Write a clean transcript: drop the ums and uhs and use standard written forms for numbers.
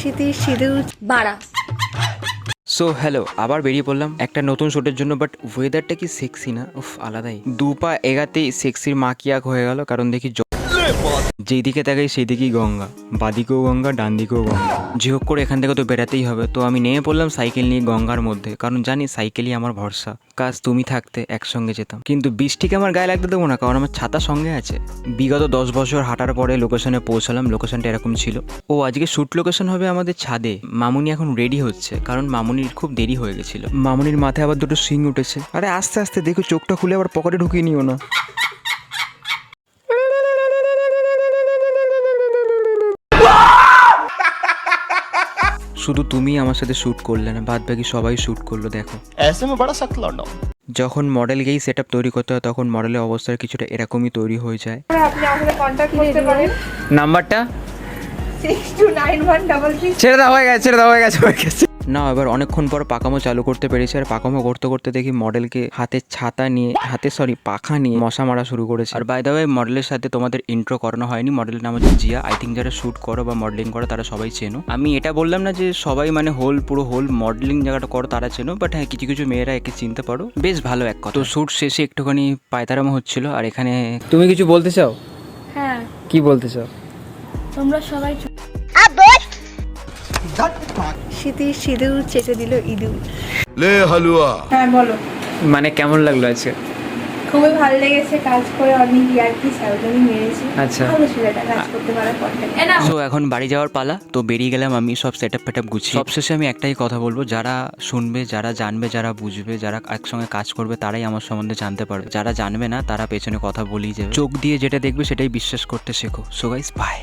শীতের সিঁদুর বাড়া। সো হ্যালো, আবার বেরিয়ে পড়লাম একটা নতুন শ্যুটের জন্য। বাট ওয়েদারটা কি সেক্সি না, উফ আলাদাই। দু পা এগাতেই সেক্সির মাকিয়াক হয়ে গেল, কারণ দেখি যেই দিকে তাকাই সেই দিকেই গঙ্গা, বাদিকেও গঙ্গা ডান দিকেও গঙ্গা। যে হোক করে এখান থেকে তো বেরাতেই হবে, তো আমি নেমে পড়লাম সাইকেল নিয়ে গঙ্গার মধ্যে, কারণ জানি সাইকেলই আমার ভরসা। কাজ তুমি থাকতে একসঙ্গে যেতাম, কিন্তু বৃষ্টিকে আমার গায়ে লাগতে দেবো না, কারণ আমার ছাতা সঙ্গে আছে। বিগত 10 বছর হাঁটার পরে লোকেশনে পৌঁছালাম। লোকেশনটা এরকম ছিল। ও আজকে শ্যুট লোকেশন হবে আমাদের ছাদে। মামুনি এখন রেডি হচ্ছে, কারণ মামুনির খুব দেরি হয়ে গেছিল। মামুনির মাথায় আবার দুটো শিং উঠেছে। আরে আস্তে আস্তে দেখো, চোখটা খুলে আবার পকেটে ঢুকিয়ে নিও না। শুধু তুমি আমার সাথে শ্যুট করলে না, বাদ বাকি সবাই শ্যুট করলো। দেখো ऐसे में बड़ा सख्त लौंडा हूं। যখন মডেলকেই সেট আপ তৈরি করতে হয়, তখন মডেলের অবস্থার কিছুটা এরকমই তৈরি হয়ে যায়। আপনি আমাকে কন্ট্যাক্ট করতে পারেন নাম্বারটা 629133। ছেড়ে দাও, হয়ে গেছে। না, এবার অনেকক্ষণ পর পাকামো চালু করতে পেরেছি। আর পাকামো করতে করতে দেখি মডেলকে পাখা নিয়ে মশা মারা শুরু করেছে। আর বাই দ্য ওয়ে, মডেলের সাথে তোমাদের ইন্ট্রো করানো হয়নি। মডেলের নাম হচ্ছে জিয়া। আই থিঙ্ক যারা শ্যুট করো বা মডেলিং করো তারা সবাই চেনো। আমি এটা বললাম না যে সবাই মানে পুরো হোল মডেলিং জায়গাটা করো তারা চেনো, বাট হ্যাঁ কিছু কিছু মেয়েরা একে চিনতে পারো। বেশ ভালো এক কথা। তো শ্যুট শেষে একটুখানি পায়তারামো হচ্ছিল। আর এখানে তুমি কিছু বলতে চাও? হ্যাঁ, কি বলতে চাও? তোমরা সবাই শীতের সিঁদুর চেঁচে দিল ইঁদুর। ले हलवा। হ্যাঁ বলো। মানে কেমন লাগলো আজকে? খুবই ভালো লেগেছে, কাজ করে অনেক ইয়ার্কি সাউজানি মেরেছি। আচ্ছা। ভালো ছেলেটা কাজ করতে পারা কন্টেন্ট। সো এখন বাড়ি যাওয়ার পালা। তো বেরিয়ে গেলাম আমি সব সেট আপ গুছিয়ে। সবশেষে আমি একটাই কথা বলবো, যারা শুনবে, যারা জানবে, যারা বুঝবে, যারা একসঙ্গে কাজ করবে, তারাই আমার সম্বন্ধে জানতে পারবে। যারা জানবে না তারা পেছনে কথা বলেই যাবে। চোখ দিয়ে যেটা দেখবে সেটাই বিশ্বাস করতে শেখো। So guys, by.